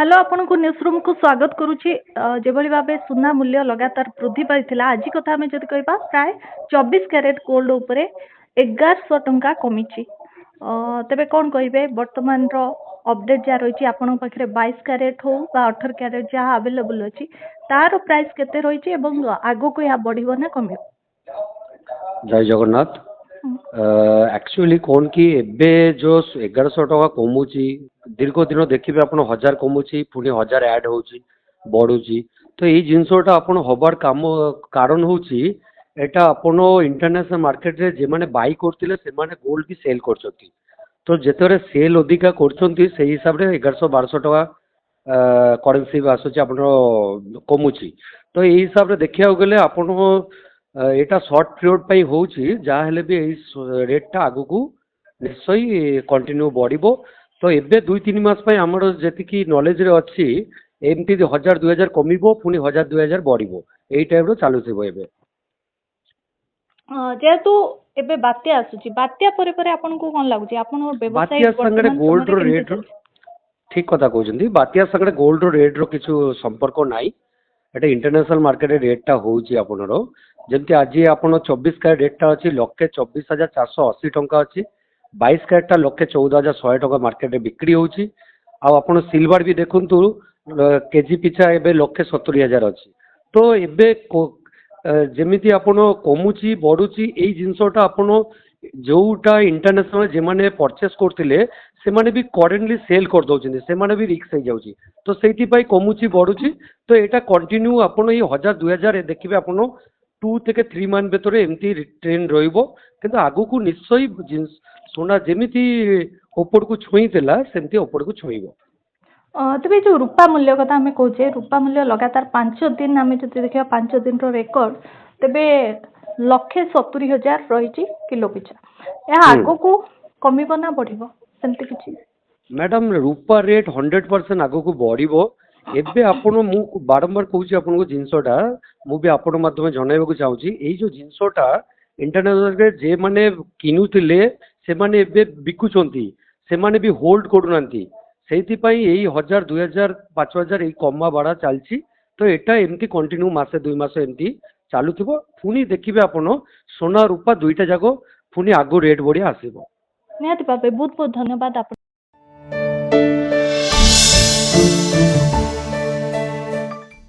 Hello आपण को news room को स्वागत करुच्ची जेभली भाव सुना मूल्य लगातार वृद्धि पाई आज कथा आम जब कह प्राय 24 कैरेट गोल्ड उपरे 1100 टंका कमी तेबे कौन कहे बर्तमान अपडेट जहाँ रही आपण पाखे 22 कैरेट हो 18 कैरेट जहाँ अवेलेबल अच्छी तार प्राइस केते रही आगो को यहाँ बढ़िबो ना कमी। जय जगन्नाथ। एक्चुअली कौन कि एबे जो 1100 टका कमुची दीर्घ दिन देखिए आप 1000 कमुची पुणी 1000 ऐड होची बढ़ुची तो ये जिनसटा आप हबार काम कारण होची एटा आपण इंटरनेशनल मार्केट रे जे माने बाई करथिले से माने गोल्ड भी सेल करछथि तो जेतरे सेल अधिका करछथि से हिसाब रे 1100-1200 टका करेंसी आसुची आपण कमुची तो ये हिसाब रे देखिया गले आपण एटा शॉर्ट पीरियड पाई होची जा हेले भी रेटटा आगु को निश्चय कंटिन्यू बढ़िबो तो एबे 2-3 मास पाई हमर जेतिकी नॉलेज रे अछि एमती 1000-2000 कमिबो पुनी 1000-2000 बढ़िबो एई टाइप रो चालू थिबो एबे जेहेतु एबे बात्या आसुची बात्या परे परे आपन को कोन लागुची आपन व्यवसाय बात्या संगरे गोल्ड रो रेट ठीक कथा कहउछंती बात्या संगरे गोल्ड रो रेट रो किछु संपर्क नाही एटा इंटरनेशनल मार्केट रे रेटटा होउची आपनरो जमती आज आपण 24 कैरेट रेटटा अछि 1,24,480 टंका अछि 22 कैरेटटा 1,14,100 टंका मार्केट रे बिक्री होउची आ आपण सिल्वर भी देखंतु केजी पिछा एबे 1,70,000 अछि तो एबे जेमिति आपण कमुची बढ़ुची एई जिंसोटा आपण जोटा इंटरनेशनल जे माने परचेस करथिले से माने भी करेंटली सेल कर दउछिन से माने भी रिस्क हो जाउची तो सेति पई कमुची बढ़ुची तो एटा कंटिन्यू आपण ए 1000-2000 देखिबे आपण 2 থেকে 3 मान भीतर एमती ट्रेंड रहिबो किंतु आगु को निश्चय सोना जेमिति ऊपर को छुईला सेमती ऊपर को छुईबो। तेबे जो रूपा मूल्य कथा हमें कहचे रूपा मूल्य लगातार 5 दिन आम जब देखा 5 दिन रेकर्ड तेबे 1,70,000 रही किलो पिछा या आगो को कमिबो ना बढ़िबो सेमती किछि मैडम रूपा रेट 100% आगो को बढ़िबो एबे आपण मु बारंबार कहूची आपण को जिंसटा मु भी आपण माध्यम जणाइबा चाहूची एई जो जिंसटा इंटरनेशनल रे जे माने किनुतिले से माने एबे बिकुचंती से माने भी होल्ड करूनांती सेति पई एई 1000-2000-5000 एई कम्मा बड़ा चलची तो एटा एमती कंटिन्यू मासे 2 मास एमती चालू थिबो पुनी देखिबे आपण सोना रूपा दुईटा जागो पुनी आगो रेट बढ़िया आसीबो। निहाती भाबे बहुत बहुत धन्यवाद।